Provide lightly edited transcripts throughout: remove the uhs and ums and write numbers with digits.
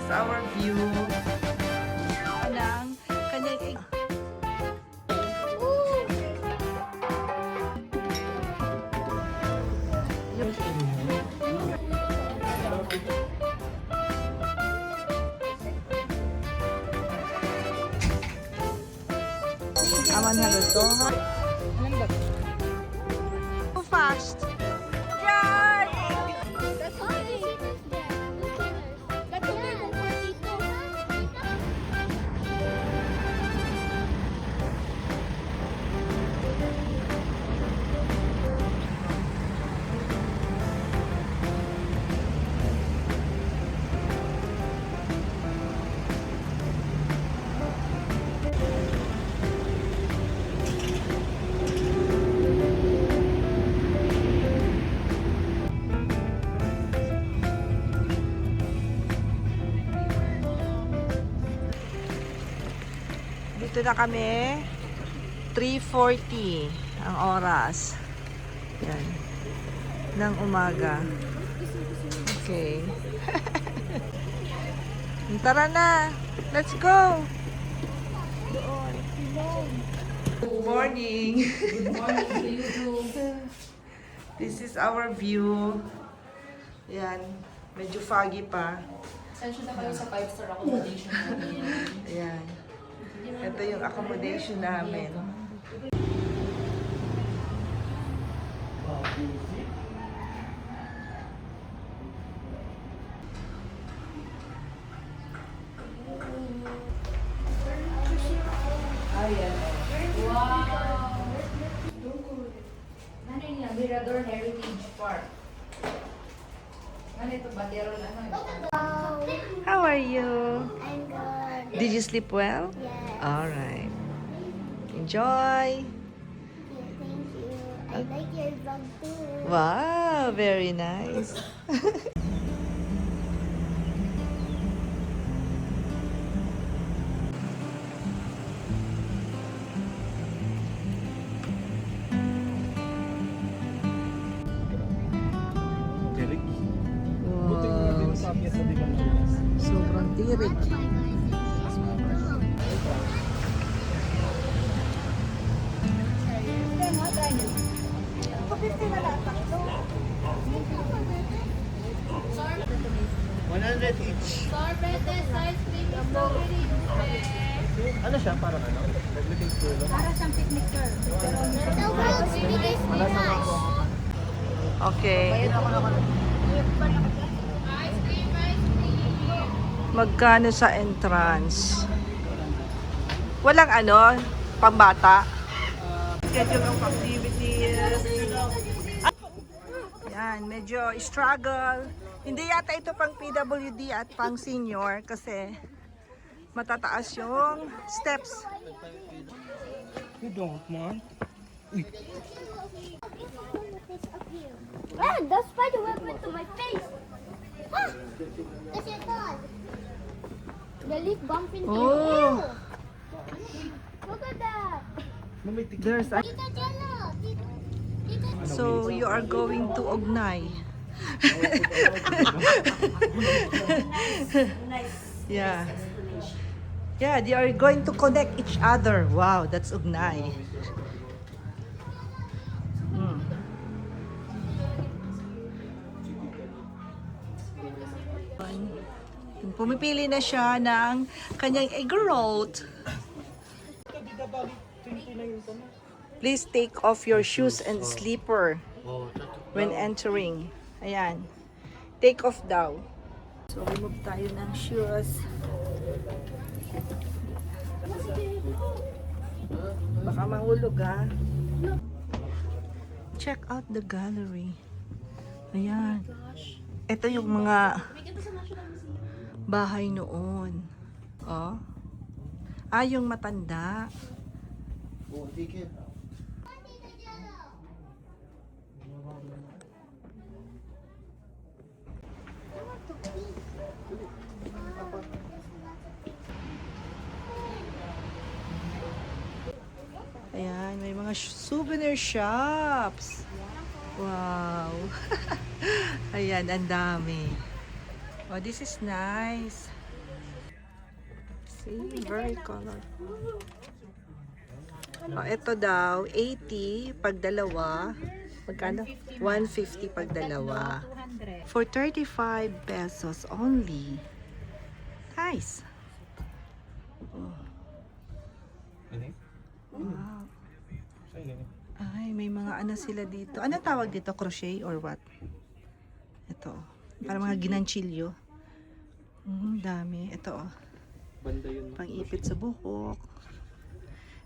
is our view ng kanyang aman haluto. Too fast. Yes! That's why they see this there. Look at us. That's why they're going dito. Dito na kami. 3:40 ang oras. Yan. Ng umaga. Okay. Tara na. Let's go. Good morning. Good morning to you too. This is our view. Yan. Medyo foggy pa. Sensya na kayo sa 5-star accommodation namin. Ayan. Ito yung accommodation namin. Ayan. Wow! Ano yung Mirador Heritage Park? Ano ito? Bandero na How are you? I'm good. Did you sleep well? Yes. Alright. Enjoy. Yeah, thank you. I like your vlog too. Wow, very nice. Tirik. Buti nga din sa piyesa di ba? Sobrang tirik. Sorbete, size baby strawberry. Ano siya? Parang ano? Nag-living school? Para siyang picnicker. No, guys, binigay nice. Okay. Ice cream, ice cream. Magkano sa entrance? Walang ano? Pambata? Schedule of activities. Yan, medyo struggle. Hindi yata ito pang PWD at pang senior kasi matataas yung steps. You don't want? Ah, the spider web went to my face. Ah, that's your dog. The leaf bumped into Oh. you. Look at that. There's a... Tita Jello. Tita. So you are going to Ognay. Yeah. Yeah, they are going to connect each other. Wow, that's Ugnay. Mm. Pumipili na siya ng kanyang egg roll. Please take off your shoes and slipper when entering. Ayan. Take off daw. So, remove tayo ng shoes. Baka mahulog ha. Check out the gallery. Ayan. Ito yung mga bahay noon. Oh. Ah, yung matanda. Ayan, may mga souvenir shops. Wow. Ayan, ang dami. Oh, this is nice. See, very colorful. Oh, ito daw, 80 pag dalawa. Magkano? 150 pag dalawa. For 35 pesos only. Nice. Ano? Wow. Sa'yo na. Ay, may mga ano sila dito. Ano tawag dito? Crochet or what? Ito. Para mga ginanchilyo. Dami. Ito. Banda yun. Pang-ipit sa buhok.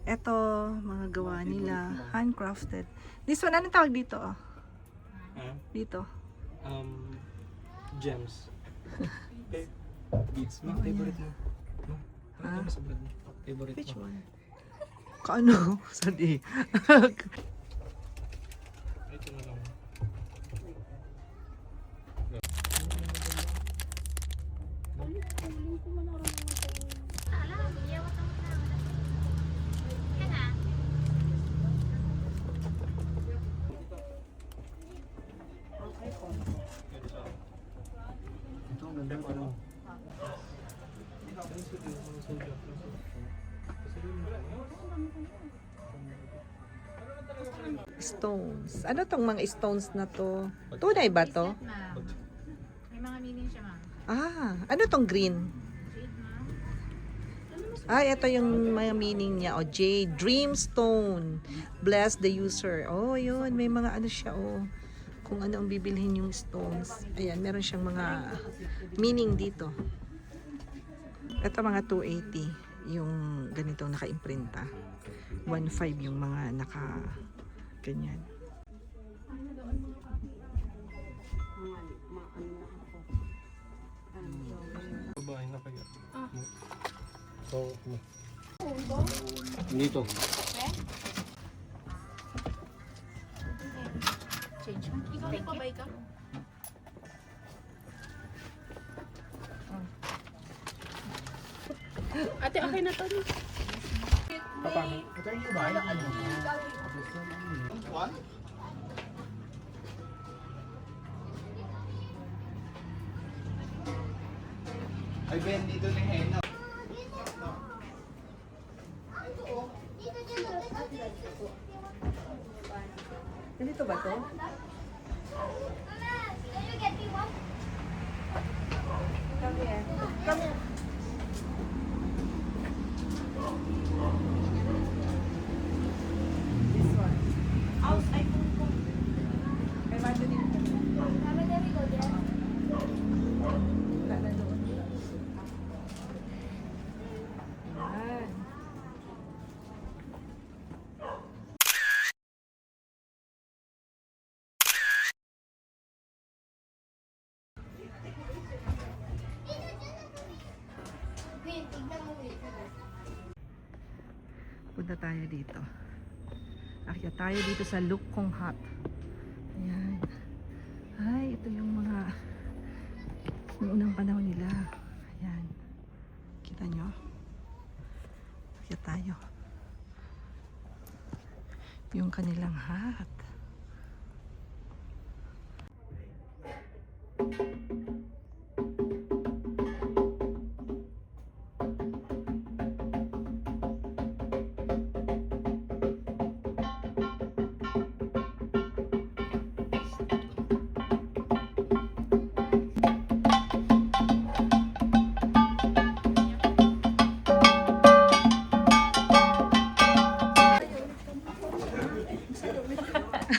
Ito, mga gawa nila. Handcrafted. This one, ano tawag dito? Oh? Dito. Gems. Beads. May favorite mo. No? Ano sa brand mo? Favorite Which mo? one? Kaano? Sadi. Ito na lang. Ito ang ganda ko. Stones. Ano tong mga stones na to? Tunay ba to? May mga meaning siya, ma'am. Ano tong green? Ito yung mga meaning niya. Jade, Dreamstone. Bless the user. Yun. May mga ano siya, kung ano ang bibilhin yung stones. Ayan, meron siyang mga meaning dito. Ito mga 280 yung ganitong naka-imprinta. 1.5 yung mga ganyan. Babae na kaya. So, dito. Change mo. Ikaw nagpabay ka? Ate, okay na to. Ay, Ben, dito na henna. Ganito ba to? Can you get me one? Come here. Come here. This one. Ay, kay Madeline. Mama, there we go there. Wala na doon. Ayan. Wait, tignan mo wait. Punta tayo dito. Akyat tayo dito sa Lukong Hut. Ayan. Ay, ito yung mga yung unang panahon nila. Ayan. Kita nyo? Akyat tayo. Yung kanilang hut.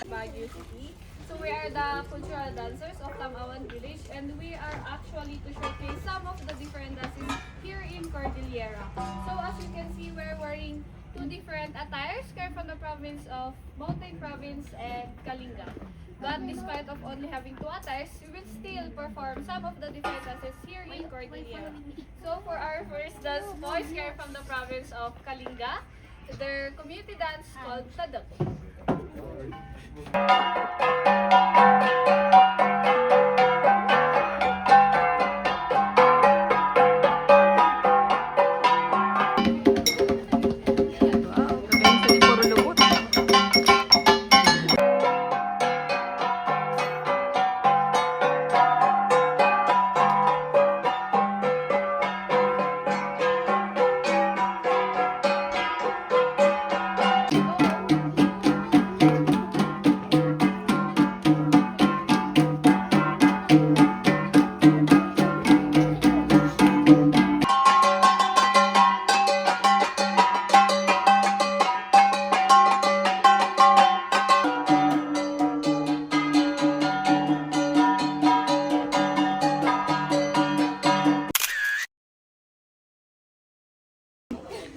Baguio City. So we are the cultural dancers of Tamawan Village, and we are actually to showcase some of the different dances here in Cordillera. So as you can see, we're wearing two different attires, care from the province of Mountain Province and Kalinga. But despite of only having two attires, we will still perform some of the different dances here in Cordillera. So for our first dance, boys care from the province of Kalinga, their community dance called Tadapo. Wow, kakain sa puro lubot.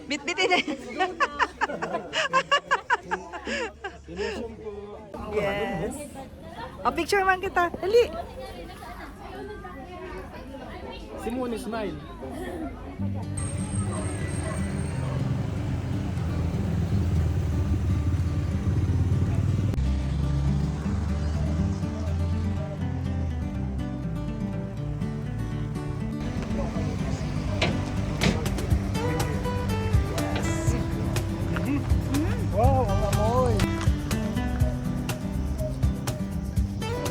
Bit-bitin na. Yes. O, picture man kita. Dali. Simone, smile. Wow, ang amoy.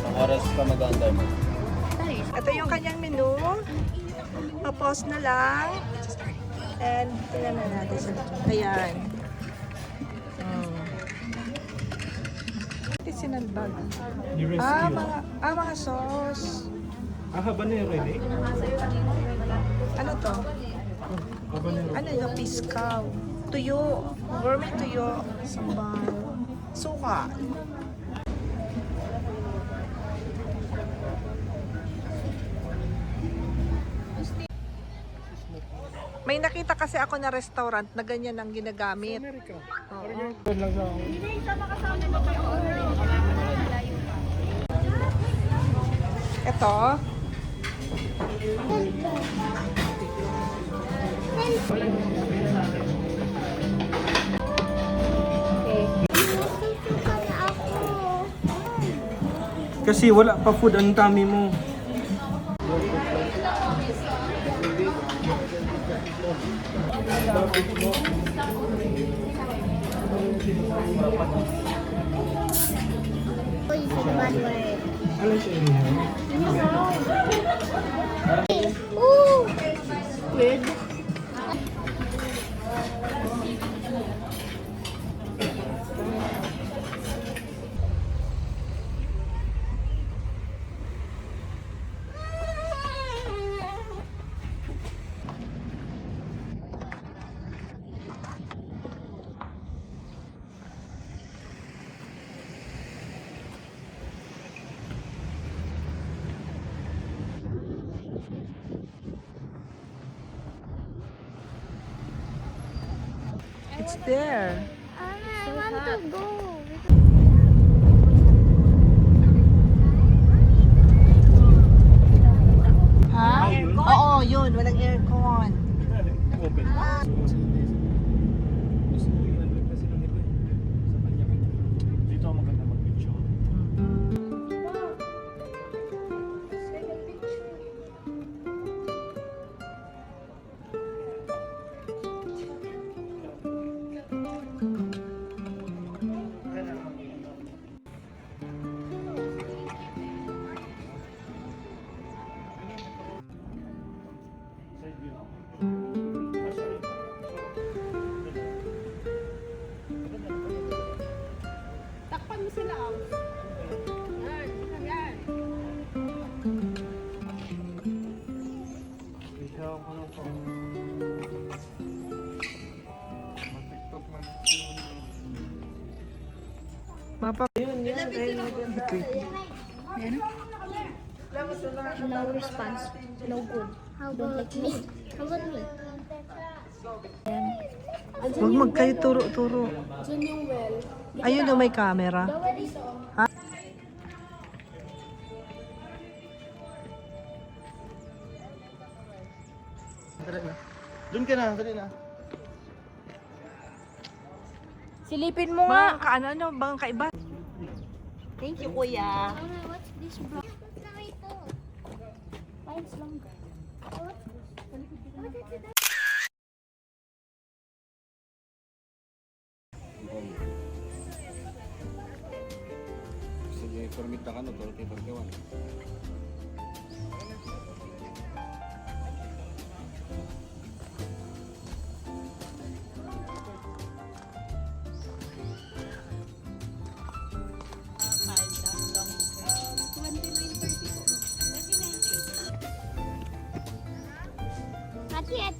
Ang oras ka mag-aantay mo? Ito yung kanyang menu. Pa-pause na lang. And tingnan na natin sa ayan. Medicinal bag. Mga sauce. Habanero rin eh. Ano to? Habanero. Ano yung piskaw? Tuyo. Gourmet tuyo. Sambal. Suka. May nakita kasi ako na restaurant na ganyan ang ginagamit. Amerika. Oo. Doon lang sa Ito. Kasi wala pa food ang dami mo. Alam siya inihan. Ooh! It's there. I want to go. Ha? Oo, yun. Walang aircon. Open. Gusto ko yung nandun kasi ng iba eh. Sa kanya. Dito ako maganda mag-picture. Takpan mo sila. Yan, yan. Ikaw ako na po. Mag-tiktok man. Mapa. No response. No good. How about me? How about me? Huwag magkayo turo-turo. Diyan yung well. Ayun o, may camera. Ha? Doon ka na, dali na. Silipin mo Bang, ano, bang kaiba? Thank you, kuya. Mama, what's this brown? Na ito. Mine's longer. What is it? Sige, permit na ka no, 30-31. Not yet.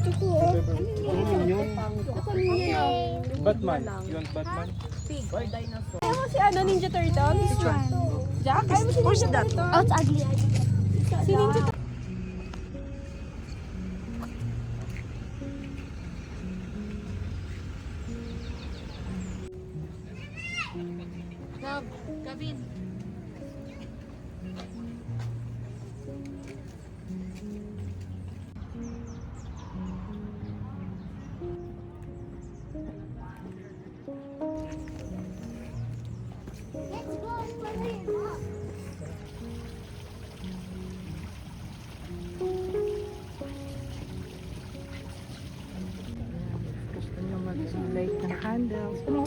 Ito ko. Ano yun? Okay. Batman. You want Batman? Pig or dinosaur. Ayaw mo si ano, Ninja Turtles? This one. Jack? Ayaw mo si Who's Ninja that? Turtles? Oh, it's ugly. Si Ninja Turtles. Gavin. Let's go for it. Gusto nyo mag-light ng candles. Ano?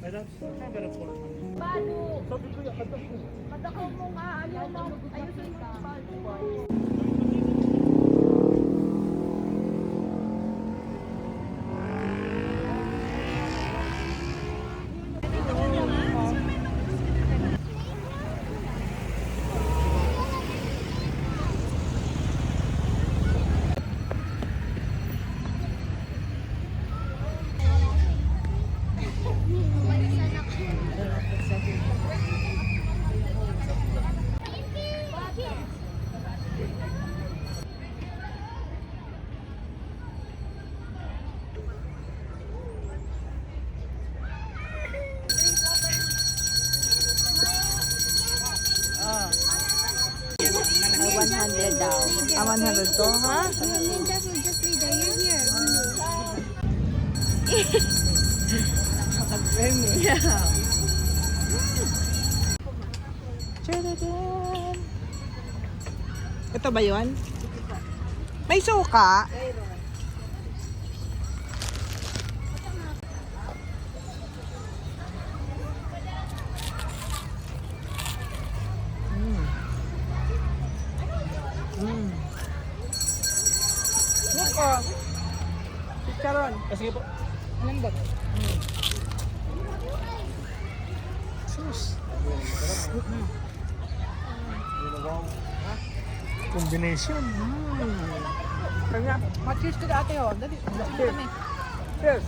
My love, camera for me. Balo. Sabi ko yung kata ko. Matakaw mo nga. Ayaw mo. Ayusin mo si Balo. Ay, 100 daw. 100 to, ha? Ninjas will just lay there. You're here. Yeah. Tadadam. Ito ba yun? May suka? Look, oh. Chicharon. Sige po. Malambot. Sus. Combination. Kanya, cheers to the ate, oh. Dali. Cheers. Cheers.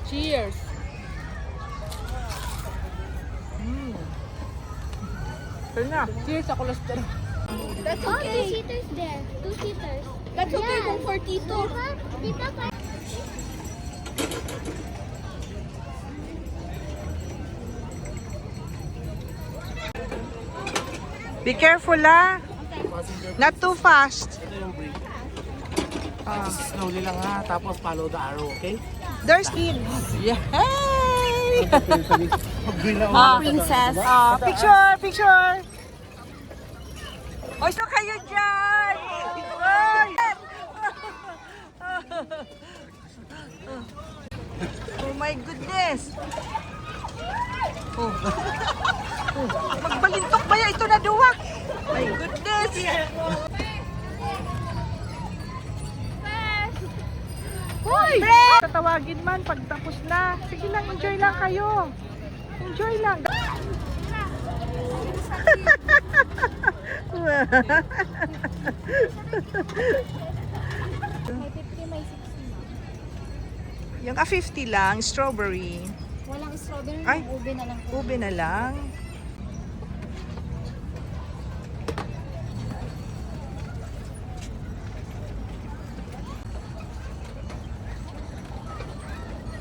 Cheers. Kanya. Cheers sa cholesterol. That's okay. 2-seaters there. 2-seaters. That's okay kung for Tito. Tita, Be careful, ah. Not too fast. Ito yung break. Slowly lang ha, tapos follow the arrow, okay? There's kids. Yay! Green na Princess. Picture, picture. O, so kayo dyan. Oy! Oh my goodness. Oh. Magbalintok ba yan? Ito na duwak. My goodness. Hoy! Tatawagin man pag tapos na. Sige lang, enjoy lang kayo. Enjoy lang. May 50, may 60. Yung 50 lang, strawberry. Walang strawberry. Ay. Ube na lang. Ube na lang.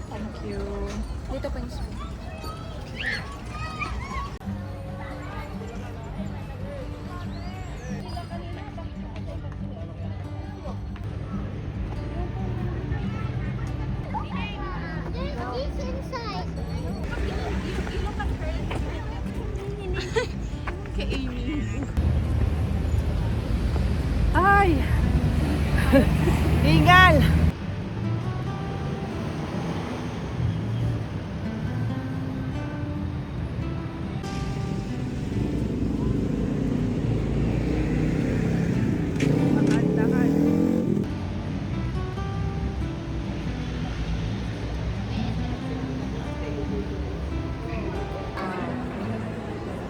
Thank you. Dito pa yung spoon. There's this inside. Ay! Hingal! Dahan-dahan.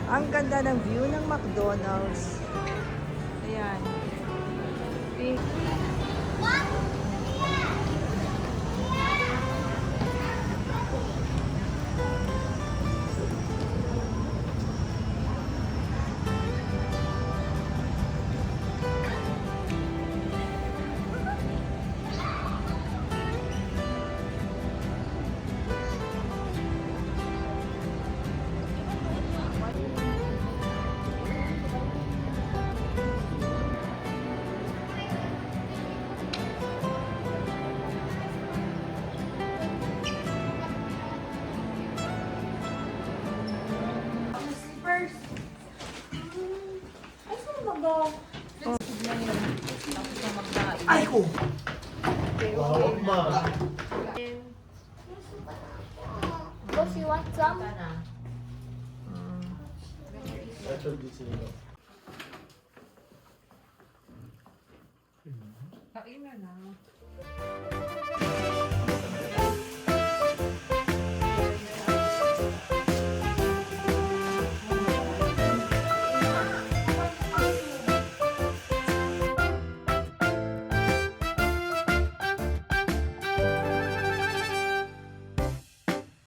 Ang ganda ng view ng McDonald's. Ayan. Pink. Boss, you want some? Mm.